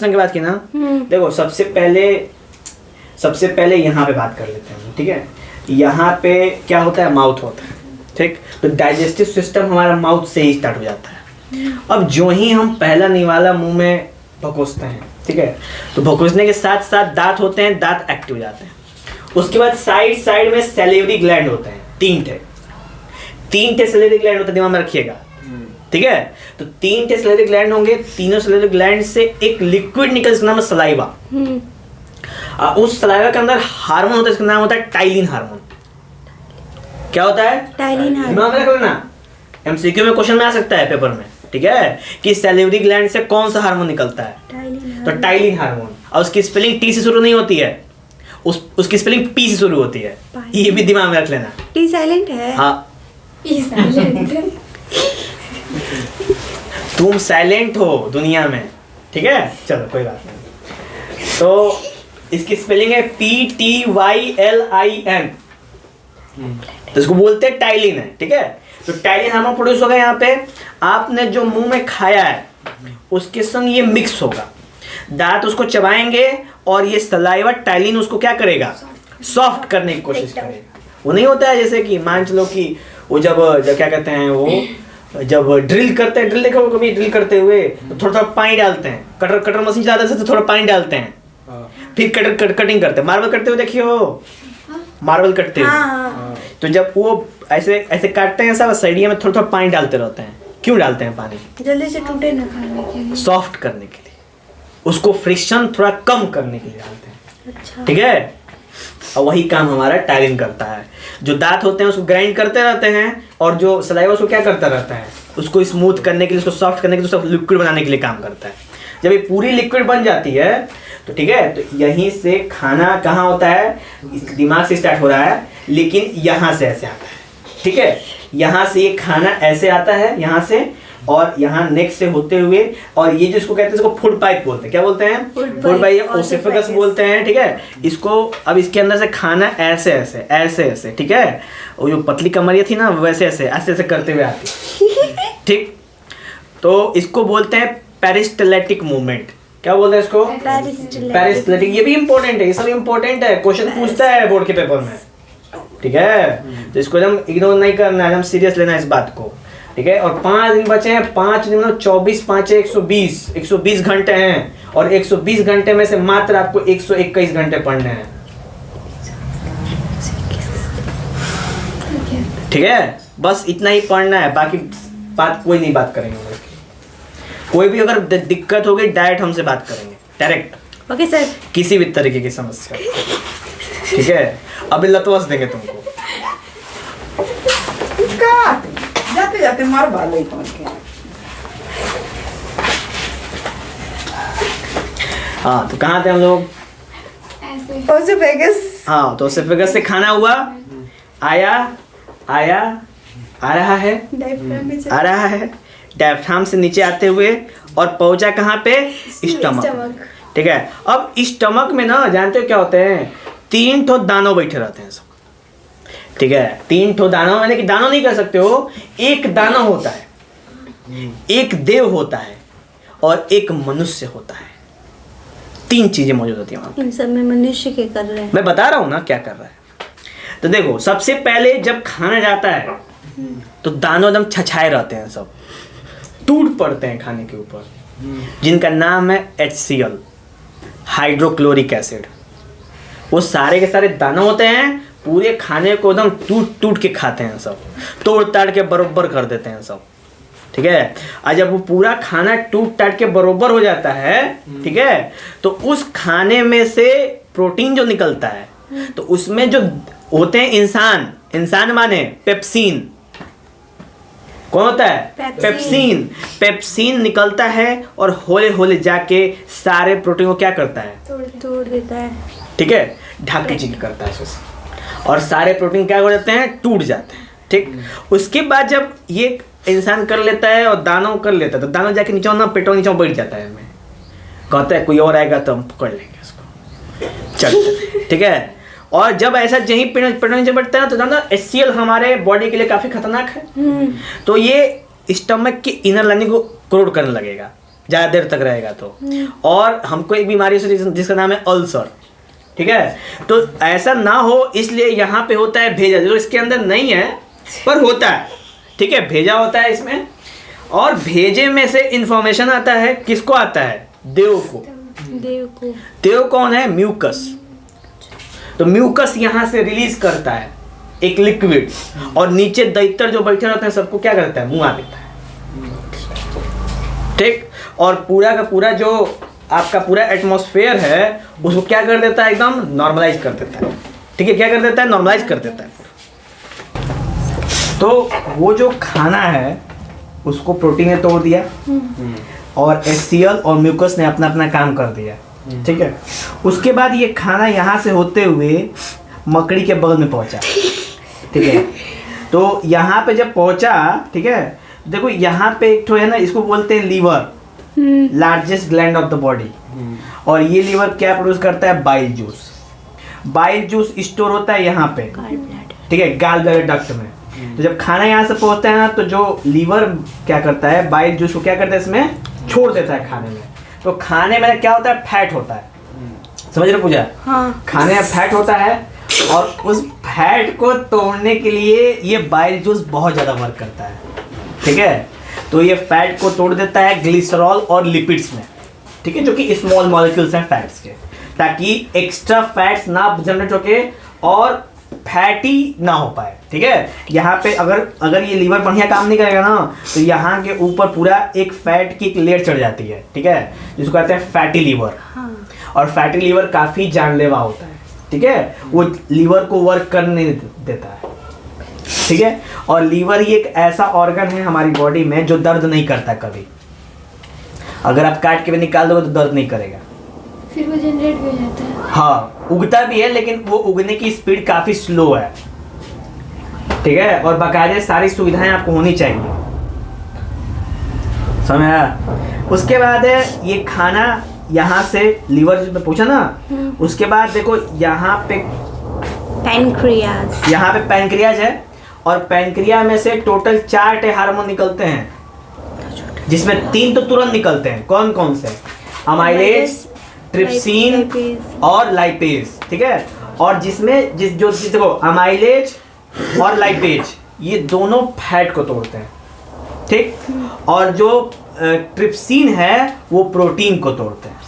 System की बात की ना, देखो सबसे पहले यहाँ पे बात कर लेते हैं, ठीक है। यहाँ पे क्या होता है, माउथ होता है, ठीक। तो डाइजेस्टिव सिस्टम हमारा माउथ से ही स्टार्ट हो जाता है। अब जो ही हम पहला निवाला मुंह में भकोसते हैं, ठीक है, तो भकोसने के साथ साथ दांत होते हैं, दांत एक्टिव हो जाते हैं। उसके बाद साइड में सैलिवरी ग्लैंड होते हैं, 3 टे सैलिवरी ग्लैंड होते हैं, दिमाग में रखिएगा, ठीक है। तो 3 टे सैलिवरी ग्लैंड होंगे, तीनों सैलिवरी ग्लैंड से एक लिक्विड निकल, जिसका नाम है सलाइवा। उस सलाइवा के अंदर हार्मोन होता है, इसका नाम होता है टाइलिन हार्मोन। क्या होता है? Ptyalin hormone. दिमाग में रख लेना, एमसीक्यू में क्वेश्चन में आ सकता है पेपर में, ठीक है, कि सैलिवरी ग्लैंड से कौन सा हार्मोन निकलता है, तो टाइलिन हार्मोन। और उसकी स्पेलिंग टी से शुरू नहीं होती है, उसकी स्पेलिंग पी से शुरू होती है, ये भी दिमाग में रख लेना। टी साइलेंट है। हाँ, पी साइलेंट। तुम साइलेंट हो दुनिया में, ठीक है, चलो कोई बात नहीं। तो इसकी स्पेलिंग है PTYLIN, तो इसको बोलते हैं टाइलिन है, ठीक है। तो टाइलिन हार्मोन प्रोड्यूस होगा यहाँ पे, आपने जो मुंह में खाया है उसके संग ये मिक्स होगा, दांत उसको चबाएंगे और ये सलाइवा टाइलिन उसको क्या करेगा, सॉफ्ट करने की कोशिश करेगा। वो नहीं होता है जैसे कि मान चलो कि वो जब क्या कहते हैं, वो जब ड्रिल करते हैं, ड्रिल देखो कभी ड्रिल करते हुए तो थोड़ा पानी डालते हैं, कटर मशीन चलाते हैं तो थोड़ा पानी डालते हैं, फिर कटिंग करते हैं, मार्बल करते हुए देखिए हो, मार्बल कटते हुए, तो जब वो ऐसे काटते हैं सब, साइडिया में थोड़ा पानी डालते रहते हैं। क्यों डालते हैं पानी? जल्दी से टूटे ना, खाने के लिए, सॉफ्ट करने के लिए, उसको फ्रिक्शन थोड़ा कम करने के लिए डालते हैं। अच्छा। ठीक है, और वही काम हमारा टाइलिन करता है। जो दांत होते हैं उसको ग्राइंड करते रहते हैं, और जो सलाइवा उसको क्या करता रहता है, उसको स्मूथ करने के लिए, उसको सॉफ्ट करने के लिए, उसको लिक्विड बनाने के लिए काम करता है। जब ये पूरी लिक्विड बन जाती है तो ठीक है, तो यहीं से खाना कहाँ होता है, दिमाग से स्टार्ट हो रहा है, लेकिन यहाँ से ऐसे आता है। ठीक है, यहाँ से ये खाना ऐसे आता है, यहाँ से, और यहाँ नेक से होते हुए, और ये जिसको कहते हैं इसको फूड पाइप बोलते हैं। क्या बोलते हैं? फूड पाइप, ओसिफेगस बोलते हैं। ठीक है, इसको अब इसके अंदर से खाना ऐसे ऐसे ऐसे ऐसे, ठीक है, वो जो पतली कमरिया थी ना वैसे ऐसे ऐसे ऐसे करते हुए आती। ठीक, तो इसको बोलते हैं पेरिस्टलेटिक मूवमेंट। क्या बोलते हैं इसको? पेरिस्टलेटिक। ये भी इंपॉर्टेंट है, ये सब इंपॉर्टेंट है, क्वेश्चन पूछता है बोर्ड के पेपर में। ठीक है, तो इसको एकदम इग्नोर नहीं करना है, एकदम सीरियस लेना है इस बात को। ठीक है, और 5 दिन बचे हैं, 5 दिन मतलब 24 5 120 घंटे हैं, और 120 घंटे में से मात्र आपको 121 घंटे पढ़ने हैं। ठीक है, बस इतना ही पढ़ना है, बाकी बात कोई नहीं बात करेंगे। कोई भी अगर दिक्कत होगी डायरेक्ट हमसे बात करेंगे, डायरेक्ट। Okay sir. किसी भी तरीके की समस्या, ठीक है, अभी लतवस देंगे तुमको। जाते जाते मार बाल ही पहुंच गया। हाँ, तो कहाँ थे हम लोग? ओसिफेगस। हाँ, तो ओसिफेगस से खाना हुआ, आया आया आ रहा है, आ रहा है, डायफ्राम से नीचे आते हुए, और पहुंचा कहाँ पे? स्टमक। ठीक है, अब स्टमक में ना जानते हो क्या होते हैं? 3 ठो दानव बैठे रहते हैं सब। ठीक है, 3 ठो दानव, यानी कि दानव नहीं कर सकते हो, एक दानव होता है, एक देव होता है, और एक मनुष्य होता है। 3 चीजें मौजूद होती हैं वहां। इन सब में मनुष्य क्या कर रहे हैं? मैं बता रहा हूं ना क्या कर रहा है। तो देखो, सबसे पहले जब खाना जाता है तो दानव एकदम छछाए रहते हैं, सब टूट पड़ते हैं खाने के ऊपर, जिनका नाम है HCl, हाइड्रोक्लोरिक एसिड। वो सारे के सारे दानव होते हैं, पूरे खाने को एकदम टूट टूट के खाते हैं, सब तोड़ ताड़ के बरोबर कर देते हैं सब। ठीक है, और जब वो पूरा खाना टूट टाट के बरोबर हो जाता है, ठीक है, तो उस खाने में से प्रोटीन जो निकलता है, तो उसमें जो होते हैं इंसान माने पेप्सिन। कौन होता है? पेप्सिन निकलता है, और होले होले जाके सारे प्रोटीन को क्या करता है? तोड़ देता है। ठीक है, ढक के चिक करता है उससे, और सारे प्रोटीन क्या हो जाते हैं? टूट जाते हैं। ठीक, उसके बाद जब ये इंसान कर लेता है और दानव कर लेता है, तो दानव जाके नीचे ना पेटों नीचे बैठ जाता है, हमें कहता है कोई और आएगा तो हम पकड़ लेंगे उसको, चलते। ठीक है, और जब ऐसा यही पेटों नीचे बैठता है तो दानव HCl हमारे बॉडी के लिए काफी खतरनाक है, तो ये स्टमक की इनर लाइनिंग को कोड करने लगेगा। ज़्यादा देर तक रहेगा तो। और हमको एक बीमारी से जिसका नाम है अल्सर, ठीक है। तो ऐसा ना हो इसलिए यहाँ पे होता है भेजा, जो इसके अंदर नहीं है पर होता है, ठीक है, भेजा होता है इसमें। और भेजे में से इंफॉर्मेशन आता है, किसको आता है? देव को। देव कौन है? म्यूकस। तो म्यूकस यहाँ से रिलीज करता है एक लिक्विड, और नीचे दैत्य जो बैठे रहते हैं सबको क्या करता है? मुंह आ देता है, ठीक। और पूरा का पूरा जो आपका पूरा एटमॉस्फेयर है उसको क्या कर देता है? एकदम नॉर्मलाइज कर देता है, ठीक है। क्या कर देता है? नॉर्मलाइज कर देता है। तो वो जो खाना है उसको प्रोटीन ने तोड़ दिया, और HCl और म्यूकस ने अपना अपना काम कर दिया, ठीक है। उसके बाद ये खाना यहाँ से होते हुए मकड़ी के बगल में पहुँचा, ठीक है। तो यहाँ पे जब पहुँचा, ठीक है, देखो यहाँ पे एक ठो है ना, इसको बोलते हैं liver, largest gland of the body. और ये लीवर क्या प्रोड्यूस करता है? Bile juice. Bile juice store होता है यहाँ पे, ठीक है, गाल ब्लैडर डक्ट में। तो जब खाना यहाँ से पहुँचता है ना, तो जो लीवर क्या करता है? बाइल जूस को क्या करता है? इसमें छोड़ देता है खाने में। तो खाने में क्या होता है? फैट होता है, समझ रहे पूजा? हाँ। खाने में फैट होता है, और उस फैट को तोड़ने के लिए ये बाइल जूस बहुत ज़्यादा वर्क करता है, ठीक है। तो ये फैट को तोड़ देता है ग्लिसरॉल और लिपिड्स में, ठीक है, जो कि स्मॉल मॉलिक्यूल्स हैं फैट्स के, ताकि एक्स्ट्रा फैट्स ना जनरेट होके और फैटी ना हो पाए, ठीक है। यहाँ पे अगर ये लीवर बढ़िया काम नहीं करेगा ना, तो यहाँ के ऊपर पूरा एक फैट की एक लेयर चढ़ जाती है, ठीक है, जिसको कहते हैं फैटी लीवर। और फैटी लीवर काफ़ी जानलेवा होता है, ठीक है, वो लीवर को वर्क करने देता है, ठीक है। और लीवर ही एक ऐसा ऑर्गन है हमारी बॉडी में जो दर्द नहीं करता कभी। अगर आप काट के भी निकाल दोगे तो दर्द नहीं करेगा, फिर वो जनरेट भी हो जाता है। हाँ, उगता भी है, लेकिन वो उगने की स्पीड काफ़ी स्लो है, ठीक है। और बाकायदे सारी सुविधाएं आपको होनी चाहिए, समझ आया? उसके बाद है ये खाना यहाँ से लीवर में पूछा ना, उसके बाद देखो यहाँ पे पैनक्रियाज, यहाँ पे पैनक्रियाज है, और पैनक्रिया में से टोटल 4 हार्मोन निकलते हैं, जिसमें 3 तो तुरंत निकलते हैं। कौन कौन से? अमाइलेज, ट्रिप्सिन और लाइपेज, ठीक है। और जिसमें देखो अमाइलेज और लाइपेज ये दोनों फैट को तोड़ते हैं, ठीक। और जो ट्रिप्सिन है वो प्रोटीन को तोड़ते हैं,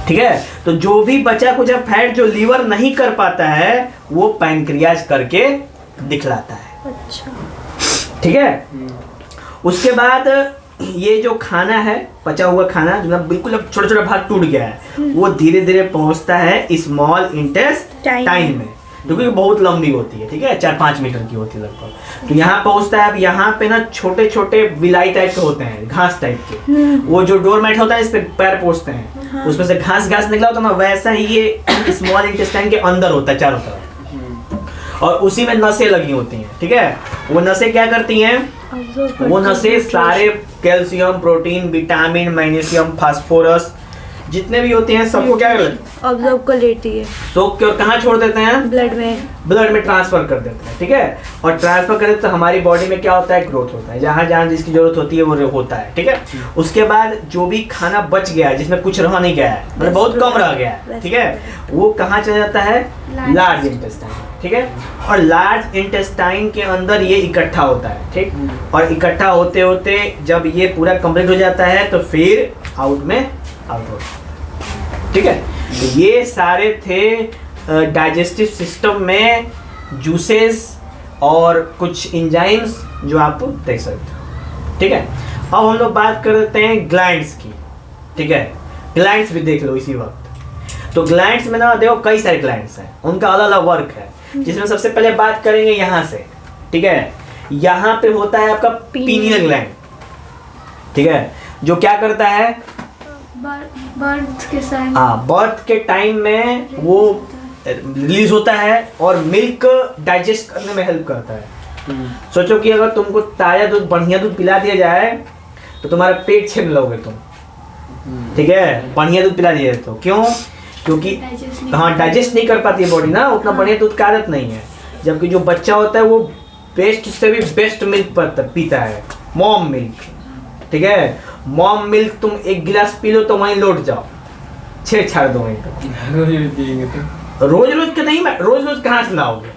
ठीक है। तो जो भी बचा कुछ फैट जो लीवर नहीं कर पाता है वो पैनक्रियाज करके दिखलाता है, ठीक है। उसके बाद ये जो खाना है, पचा हुआ खाना जो ना बिल्कुल अब छोटा छोटा भाग टूट गया है, वो धीरे धीरे पहुंचता है स्मॉल इंटेस्टाइन में, जो कि बहुत लंबी होती है, ठीक है, 4-5 मीटर की होती है लगभग। तो यहाँ पहुंचता है। अब यहाँ पे ना छोटे छोटे विलाई टाइप के होते हैं, घास टाइप के, वो जो डोरमेट होता है इस पे पैर पोंछते हैं, हाँ। उसमें से घास निकला होता है ना, वैसा ही ये स्मॉल इंटेस्टाइन के अंदर होता है चारों तरफ, और उसी में नसें लगी होती हैं, ठीक है। वो नसें क्या करती हैं? वो नसें सारे calcium, protein, vitamin, magnesium, phosphorus जितने भी होते हैं सबको क्या कर ऑब्जर्व कर लेती है, सोख के और कहाँ छोड़ देते हैं? ब्लड में ट्रांसफर कर देते हैं, ठीक है। और ट्रांसफर कर देते तो हमारी बॉडी में क्या होता है? ग्रोथ होता है, जहाँ जहाँ जिसकी जरूरत होती है वो होता है, ठीक है। उसके बाद जो भी खाना बच गया है, जिसमें कुछ रह नहीं गया है, मतलब बहुत कम रह गया है, ठीक है, वो कहाँ चला जाता है? लार्ज इंटेस्टाइन, ठीक है। और लार्ज इंटेस्टाइन के अंदर ये इकट्ठा होता है, ठीक। और इकट्ठा होते होते जब ये पूरा कंप्लीट हो जाता है तो फिर आउट होता है, ठीक है। तो ये सारे थे डाइजेस्टिव सिस्टम में जूसेस और कुछ एंजाइम्स जो आप देख सकते हो, ठीक है। अब हम लोग बात कर लेते हैं ग्लैंड्स की, ठीक है। ग्लैंड्स भी देख लो इसी वक्त। तो ग्लैंड्स में ना देखो कई सारे ग्लैंड्स हैं, उनका अलग अलग वर्क है, जिसमें सबसे पहले बात करेंगे यहाँ से, ठीक है। यहाँ पे होता है आपका पीनियल ग्लैंड, ठीक है, जो क्या करता है? बर्थ के टाइम में वो रिलीज होता है और मिल्क डाइजेस्ट करने में हेल्प करता है। सोचो कि अगर तुमको ताजा दूध, बढ़िया दूध पिला दिया जाए तो तुम्हारा पेट छीन लोगे तुम, ठीक है, बढ़िया दूध पिला दिया तो। क्यों? क्योंकि हाँ, डाइजेस्ट नहीं कर पाती है बॉडी ना, उतना बढ़िया दूध का आदत नहीं है। जबकि जो बच्चा होता है वो बेस्ट से भी बेस्ट मिल्क पीता है, मॉम मिल्क, ठीक है। मॉम मिल्क तुम एक गिलास पी लो तो वहीं लौट जाओ, छेड़छाड़ दो वहीं पे। रोज पिएंगे तो रोज रोज के नहीं, रोज रोज कहाँ से लाओगे?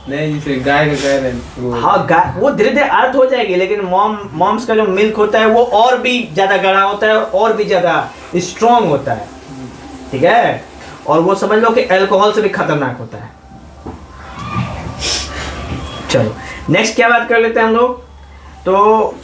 नहीं, जैसे गाय का कह रहे हैं वो। हाँ गाय वो धीरे धीरे आदत हो जाएगी, लेकिन मॉम्स का जो मिल्क होता है वो और भी ज्यादा गाढ़ा होता है और भी ज्यादा स्ट्रॉन्ग होता है, ठीक है। और वो समझ लो कि अल्कोहल से भी खतरनाक होता है। चलो नेक्स्ट क्या बात कर लेते हैं हम लोग। तो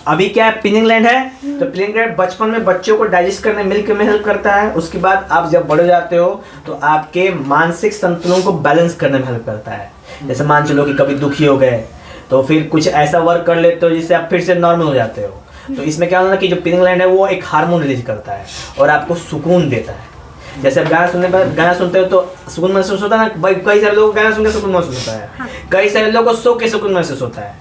अभी क्या है, पिनिंग ग्लैंड है। तो पिनिंग ग्लैंड बचपन में बच्चों को डाइजेस्ट करने मिल्क में हेल्प करता है। उसके बाद आप जब बड़े हो जाते हो तो आपके मानसिक संतुलन को बैलेंस करने में हेल्प करता है। जैसे मान चलो कि कभी दुखी हो गए तो फिर कुछ ऐसा वर्क कर लेते हो जिससे आप फिर से नॉर्मल हो जाते हो। तो इसमें क्या होता है कि जो पिनिंग ग्लैंड है वो एक हार्मोन रिलीज करता है और आपको सुकून देता है। जैसे आप गाना सुनते हो तो सुकून महसूस होता है ना भाई, कई सारे लोगों को गाना सुनकर सुकून महसूस होता है, कई सारे लोगों को सो के सुकून महसूस होता है,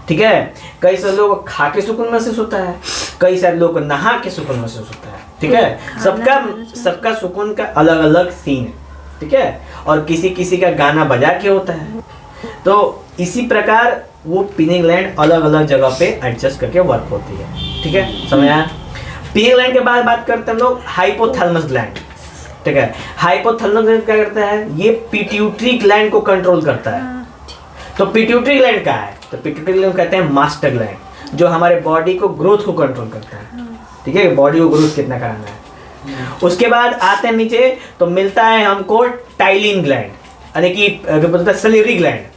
ठीक है। कई सारे लोगों को खा के सुकून महसूस होता है, कई सारे लोगों को नहा के सुकून महसूस होता है, ठीक है। सबका सुकून का अलग अलग सीन है, ठीक है। और किसी किसी का गाना बजा के होता है। तो इसी प्रकार वो पिनिंग ग्लैंड अलग अलग जगह पे एडजस्ट करके वर्क होती है, ठीक है, समझ आया। पिनिंग ग्लैंड के बाद बात करते हैं हम लोग हाइपोथैलेमस ग्लैंड, ठीक है। हाइपोथैलेमस ग्लैंड क्या करता है, ये पिट्यूटरी ग्लैंड को कंट्रोल करता है। तो पिट्यूटरी ग्लैंड क्या है, तो पिट्यूटरी ग्लैंड कहते हैं मास्टर ग्लैंड, जो हमारे बॉडी को ग्रोथ को कंट्रोल करता है, ठीक है, बॉडी को ग्रोथ कितना कराना है। उसके बाद आते हैं नीचे तो मिलता है हमको टाइलिन ग्लैंड, यानी कि बोलते हैं सैलिवरी ग्लैंड।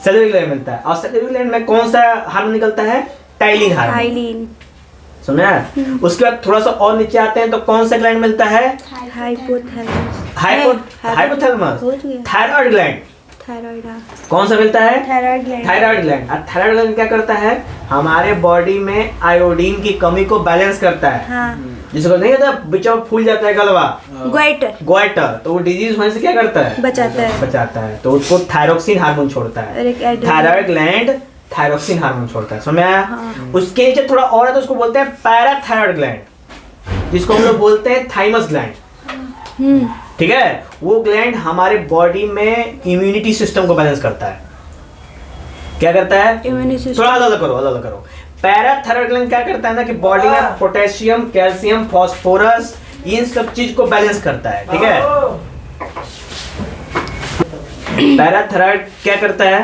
सैलिवरी ग्लैंड मिलता है और सैलिवरी ग्लैंड में कौन सा हार्मोन निकलता है, टाइलिन हार्मोन, समझा। उसके बाद थोड़ा सा और नीचे आते हैं तो कौन सा ग्लैंड मिलता है, hypothalamus. Hypothalamus, thyroid gland. Thyroid, कौन सा मिलता है, थायराइड ग्लैंड। Thyroid gland. और थायराइड ग्लैंड क्या करता है, हमारे बॉडी में आयोडीन की कमी को बैलेंस करता है। हाँ, जिसको नहीं होता बिचाव फूल जाता है गलवा, ग्वाइटर, तो वो डिजीज होने से क्या करता है, बचाता है। तो उसको थायरोक्सिन हार्मोन छोड़ता है। थायराइड ग्लैंड थायरोक्सिन हार्मोन छोड़ता है, समझ में आया। हाँ। उसके नीचे थोड़ा और है तो उसको बोलते हैं पैराथायराइड ग्लैंड, जिसको हम लोग बोलते हैं थाइमस ग्लैंड, ठीक है। वो ग्लैंड हमारे बॉडी में इम्यूनिटी सिस्टम को बैलेंस करता है। क्या करता है, इम्यूनिटी सिस्टम। थोड़ा अलग करो। पैराथायराइड ग्लैंड क्या करता है ना कि बॉडी में पोटेशियम, कैल्शियम, फास्फोरस, इन सब चीज को बैलेंस करता है, ठीक है। पैराथायराइड क्या करता है,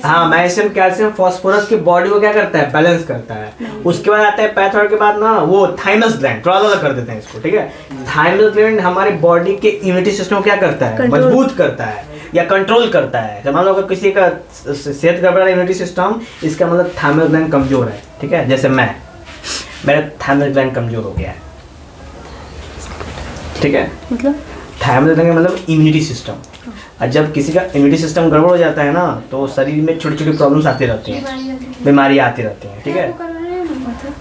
हाँ, मैग्नीशियम, कैल्शियम, फास्फोरस की बॉडी को क्या करता है, बैलेंस करता है। उसके बाद आता है पैराथायराइड के बाद ना वो थाइमस ग्लैंड, थोड़ा अलग कर देते हैं इसको, ठीक है। थाइमस ग्लैंड हमारे बॉडी के इम्यूनिटी सिस्टम को क्या करता है, मजबूत करता है या कंट्रोल करता है। तो मान लो अगर किसी का सेहत गड़बड़ा है, इम्यूनिटी सिस्टम, इसका मतलब थाइमस ग्लैंड कमजोर है, ठीक है। जैसे मेरा थाइमस ग्लैंड कमजोर हो गया है, ठीक है। मतलब थाइमस ग्लैंड मतलब इम्यूनिटी सिस्टम। और जब किसी का इम्यूनिटी सिस्टम गड़बड़ हो जाता है ना तो शरीर में छोटी छोटी प्रॉब्लम्स आती रहती हैं, बीमारियाँ आती रहती हैं, ठीक है।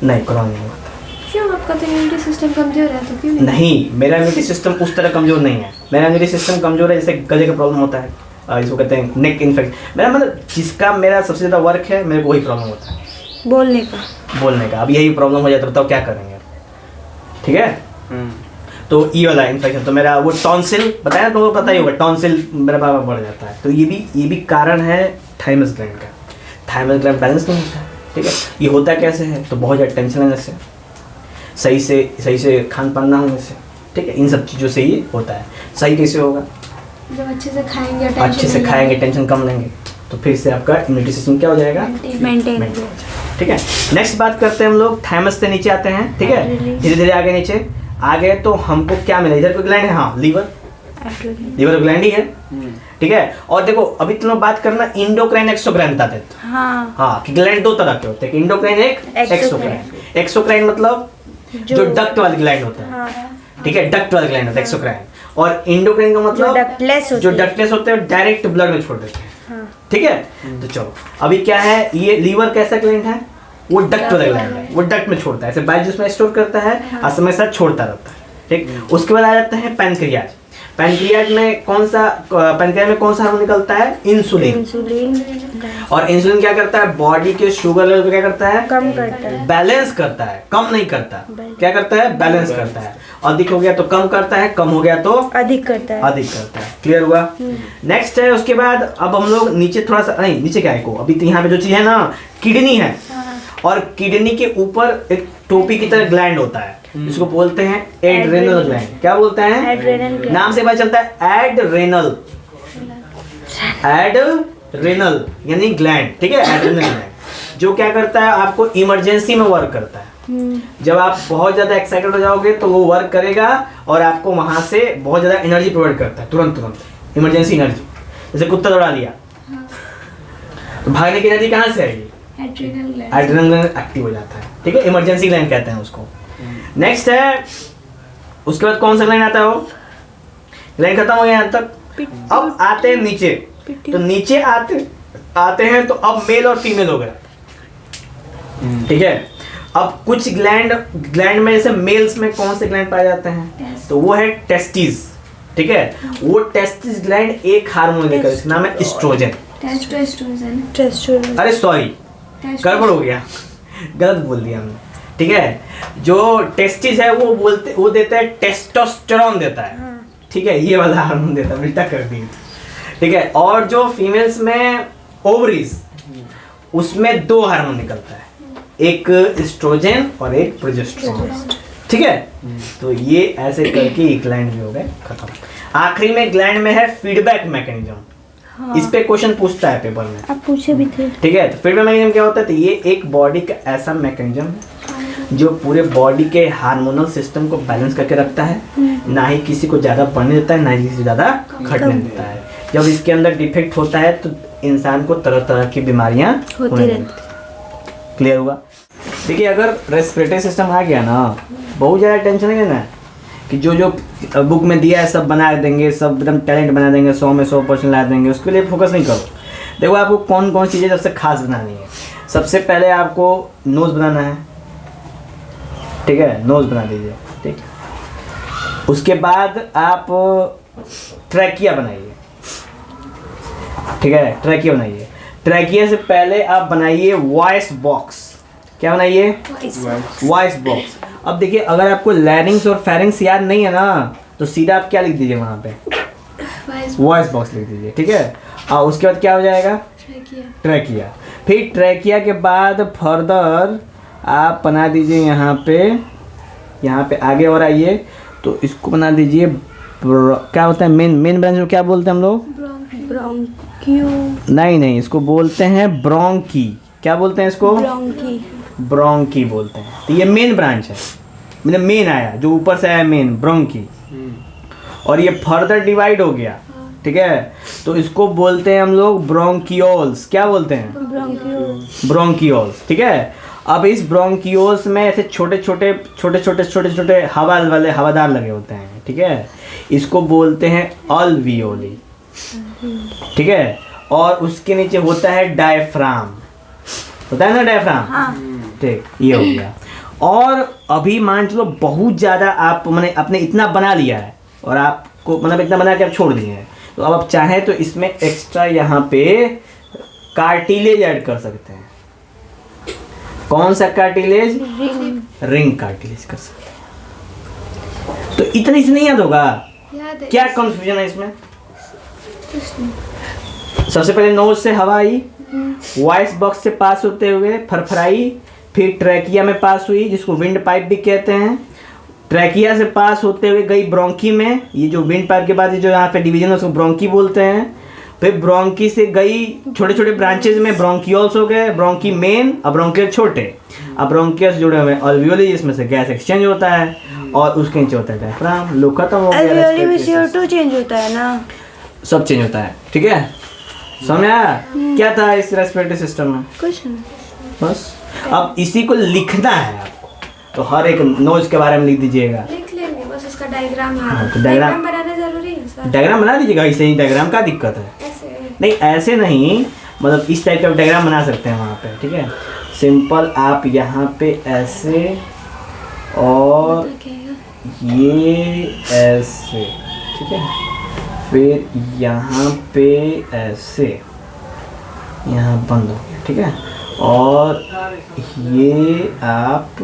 नहीं, कोरोना नहीं हुआ था। क्यों, आपका तो इम्यूनिटी सिस्टम कमजोर है तो क्यों नहीं, मेरा इम्यूनिटी सिस्टम उस तरह कमजोर नहीं है। मेरा इम्यूनिटी सिस्टम कमजोर है जैसे गले का प्रॉब्लम होता है, इसको कहते हैं नेक इन्फेक्शन। मेरा मतलब जिसका मेरा सबसे ज़्यादा वर्क है, मेरे को वही प्रॉब्लम होता है, बोलने का। अब यही प्रॉब्लम हो जाता है, बताओ क्या करेंगे, ठीक है। तो ये वाला इन्फेक्शन, तो मेरा वो टॉन्सिल बताया, तुमको पता ही होगा, टॉन्सिल मेरा बाबा बढ़ जाता है। तो ये भी कारण है थाइमस ग्लैंड का। थाइमस ग्लैंड बैलेंस नहीं होता है, ठीक है। ये होता कैसे है, तो बहुत ज़्यादा टेंशन लेने से, सही से खान पान ना होने से, ठीक है, इन सब चीज़ों से ये होता है। सही कैसे होगा, जब अच्छे से खाएंगे, टेंशन कम लेंगे, तो फिर से आपका इम्यूनिटी सिस्टम क्या हो जाएगा, मेंटेन। ठीक है। नेक्स्ट बात करते हैं हम लोग, थाइमस से नीचे आते हैं, ठीक है। धीरे धीरे आगे नीचे आ गए तो हमको क्या मिला, इधर कोई ग्लैंड है, हाँ, लीवर ग्लैंड ही है, ठीक है। और देखो अभी तुम लोग बात करना इंडोक्राइन एक्सोक्राइन बताते थे, हाँ, कि ग्लैंड दो तरह के होते हैं, इंडोक्राइन एक एक्सोक्राइन। एक्सोक्राइन मतलब जो डक्ट वाले ग्लैंड होते हैं, ठीक है, डक्ट वाले ग्लैंड होते हैं एक्सोक्राइन। और इंडोक्राइन का मतलब जो डक्टलेस होते हैं, डायरेक्ट ब्लड में छोड़ देते हैं, ठीक है। तो चलो अभी क्या है, ये लीवर कैसा ग्लैंड है, वो डक्ट वाला ग्लैंड है, वो डक्ट में छोड़ता है, ऐसे बाइल जूस में स्टोर करता है और समय साथ छोड़ता रहता है, ठीक। उसके बाद आ जाता है पैनक्रियाज। पैनक्रियाज में कौन सा हार्मोन निकलता है, इंसुलिन। और इंसुलिन क्या करता है, बॉडी के शुगर लेवल को क्या करता है, कम करता है, बैलेंस करता है, कम नहीं करता, क्या करता है, बैलेंस करता है। अधिक हो गया तो कम करता है, कम हो गया तो अधिक करता है। क्लियर हुआ। नेक्स्ट है, उसके बाद अब हम लोग नीचे थोड़ा सा, नहीं नीचे क्या है को, अभी तो यहाँ पे जो चीज है ना, किडनी है। और किडनी के ऊपर एक टोपी की तरह ग्लैंड होता है, इसको बोलते हैं एड्रेनल ग्लैंड। क्या बोलते हैं? Adrenal gland. नाम से पता चलता है एड्रेनल, एड्रेनल यानी ग्लैंड, ठीक है, एड्रेनल ग्लैंड जो क्या करता है, आपको इमरजेंसी में वर्क करता है। जब आप बहुत ज्यादा एक्साइटेड हो जाओगे तो वो वर्क करेगा और आपको वहां से बहुत ज्यादा एनर्जी प्रोवाइड करता है, तुरंत इमरजेंसी एनर्जी। जैसे कुत्ता दौड़ा लिया तो भागने की एनर्जी कहाँ से आएगी? Adrenal gland. Adrenal gland active हो जाता है, ठीक है, इमरजेंसी ग्लैंड कहते हैं उसको। नेक्स्ट है, उसके बाद कौन सा ग्लैंड आता है? वो ग्लैंड खत्म हो गया यहाँ तक। अब आते हैं नीचे, तो नीचे आते हैं तो अब मेल और फीमेल हो गए, ठीक है। अब कुछ ग्लैंड में जैसे मेल्स में कौन से ग्लैंड पाए जाते हैं? तो वो है टेस्टिस, ठीक है। वो टेस्टिस ग्लैंड एक हार्मोन लेकर, इसका नाम है एस्ट्रोजन। टेस्टोस्टेरोन। अरे सॉरी, गड़बड़ हो गया, गलत बोल दिया हमने, ठीक है। जो टेस्टिस है वो देता है टेस्टोस्टेरोन देता है, ठीक है, ये वाला हार्मोन देता है, उल्टा कर दी, ठीक है। और जो फीमेल्स में ओवरीज, उसमें दो हार्मोन निकलता है, एक एस्ट्रोजन और एक प्रोजेस्टेरोन, ठीक है। तो ये ऐसे करके ये ग्लैंड भी हो गए खत्म। आखिरी में ग्लैंड में है फीडबैक मैकेनिज्म। इस पे क्वेश्चन पूछता है पेपर में, आप पूछे भी थे, ठीक है। तो फीडबैक मैकेनिज्म क्या होता है? तो ये एक बॉडी का ऐसा मैकेनिज्म है जो पूरे बॉडी के हार्मोनल सिस्टम को बैलेंस करके रखता है, ना ही किसी को ज़्यादा बढ़ने देता है, ना ही किसी को ज़्यादा घटने देता है। जब इसके अंदर डिफेक्ट होता है तो इंसान को तरह तरह की बीमारियां होने लगती हैं। क्लियर हुआ? देखिए, अगर रेस्पिरेटरी सिस्टम आ गया ना, बहुत ज़्यादा टेंशन नहीं लेना है कि जो बुक में दिया है सब बना देंगे, सब एकदम टैलेंट बना देंगे, 100 में 100% ला देंगे, उसके लिए फोकस नहीं करो। देखो, आपको कौन कौन चीज़ें सबसे खास बनानी है। सबसे पहले आपको नोज़ बनाना है, ठीक है, नोज़ बना दीजिए, ठीक। उसके बाद आप ट्रैकिया बनाइए, ठीक है, ट्रैकिया बनाइए। ट्रैकिया से पहले आप बनाइए वॉइस बॉक्स। क्या बनाइए? Voice box. अब देखिए, अगर आपको लैरिंग्स और फेरिंग्स याद नहीं है ना, तो सीधा आप क्या लिख दीजिए वहाँ पे? वॉइस बॉक्स लिख दीजिए, ठीक है। और उसके बाद क्या हो जाएगा? ट्रैकिया। फिर ट्रैकिया के बाद फर्दर आप बना दीजिए यहाँ पे आगे और आइए, तो इसको बना दीजिए क्या होता है मेन ब्रांच में क्या बोलते हैं हम लोग? ब्रोंकियो। नहीं, इसको बोलते हैं ब्रोंकी। क्या बोलते हैं इसको? ब्रोंकी बोलते हैं। तो ये मेन ब्रांच है, मतलब मेन आया जो ऊपर से आया, मेन ब्रोंकी। और ये फर्दर डिवाइड हो गया, ठीक है, तो इसको बोलते हैं हम लोग ब्रोंकियोल्स। क्या बोलते हैं? ब्रोंकियोल्स, ठीक है। अब इस ब्रोंकियोल्स में ऐसे छोटे छोटे हवादार लगे होते हैं, ठीक है, इसको बोलते हैं अल्वियोली, ठीक है। और उसके नीचे होता है डायफ्राम, होता है ना डायफ्राम, ठीक, ये हो गया। और अभी मान चलो बहुत ज़्यादा आप मैंने अपने इतना बना लिया है और आपको मतलब इतना बना के आप छोड़ दिए हैं, तो अब आप चाहें तो इसमें एक्स्ट्रा यहाँ पे कार्टिलेज ऐड कर सकते हैं। कौन सा कार्टिलेज? रिंग कार्टिलेज कर सकते हैं। तो इतनी से नहीं याद होगा? क्या कंफ्यूजन है इसमें? सबसे पहले नोज से हवा आई, वॉइस बॉक्स से पास होते हुए फरफराई, फिर ट्रैकिया में पास हुई जिसको विंड पाइप भी कहते हैं। ट्रैकिया से पास होते हुए गई ब्रोंकी में, ये जो विंड पाइप के बाद जो यहाँ पे डिवीजन है उसको ब्रोंकी बोलते हैं। फिर ब्रोंकी से गई छोटे छोटे ब्रांचेज में ब्रोंकियोल्स हो गए, ब्रोंकी मेन, अब ब्रोंकियल छोटे। अब ब्रोंकियल्स जुड़े हुए अल्वियोली जिसमें से गैस एक्सचेंज होता है और उसके नीचे होता है डायफ्राम। लो खत्म हो गया। अल्वियोली में CO2 चेंज होता है ना, सब चेंज होता है, ठीक है। समझ आया क्या था इस रेस्पिरेटरी सिस्टम में? कुछ नहीं, बस। अब इसी को लिखना है आपको, तो हर एक नोज के बारे में लिख दीजिएगा। लिख लेंगे, बस उसका डायग्राम तो डायग्राम बनाना जरूरी है सर। डायग्राम बना दीजिएगा। ऐसे ही डायग्राम का दिक्कत है? नहीं, ऐसे नहीं, मतलब इस टाइप का डायग्राम बना सकते हैं वहाँ पे, ठीक है। सिंपल आप यहाँ पे ऐसे और ये ऐसे, ठीक है, फिर यहाँ पे ऐसे, यहाँ बंद हो गया, ठीक है। और ये आप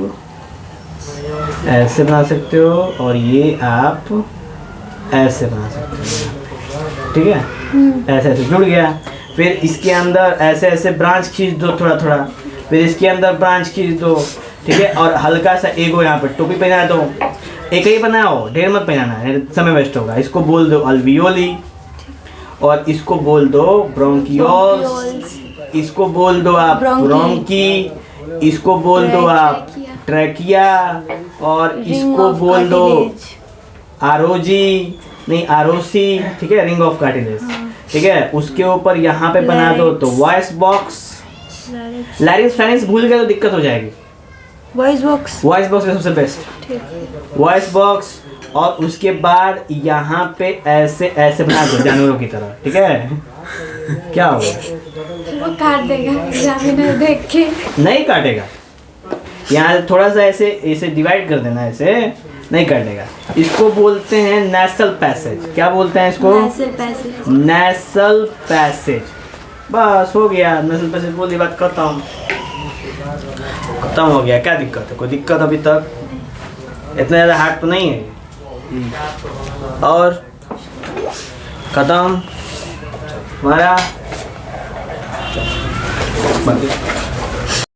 ऐसे बना सकते हो और ये आप ऐसे बना सकते हो, ठीक है। ऐसे ऐसे जुड़ गया। फिर इसके अंदर ऐसे ऐसे ब्रांच खींच दो थोड़ा थोड़ा, फिर इसके अंदर ब्रांच खींच दो, ठीक है। और हल्का सा एगो यहाँ पे टोपी पहना है, तो एक ही बनाओ, ढेर मत पहनाना है, समय वेस्ट होगा। इसको बोल दो अल्वियोली, और इसको बोल दो ब्रोंकियोल्स, इसको बोल दो आप ब्रोंकी। ब्रोंकी, इसको बोल दो आप ट्रैकिया, और इसको बोल दो आरोजी, नहीं आरोसी, ठीक है, रिंग ऑफ कार्टिलेज, ठीक है। उसके ऊपर यहाँ पे बना दो तो वॉइस बॉक्स, लैरिंक्स फेरिंक्स भूल गए तो दिक्कत हो जाएगी। Voice box. वॉइस बॉक्स सबसे बेस्ट, वॉइस बॉक्स। और उसके बाद यहाँ पे ऐसे ऐसे बना दो जानवरों की तरह, ठीक है। क्या होगा, वो काट देगा एग्जामिनर देख के। नहीं काटेगा, यहाँ थोड़ा सा ऐसे ऐसे डिवाइड कर देना, ऐसे नहीं काटेगा। इसको बोलते हैं नेसल पैसेज। क्या बोलते हैं इसको, नेसल पैसेज। बस हो गया, नेसल पैसेज बोल दी, बात खत्म, खत्म हो गया। क्या दिक्कत है, कोई दिक्कत अभी तक, इतना ज़्यादा हार्ड तो नहीं है। और खत्म हमारा।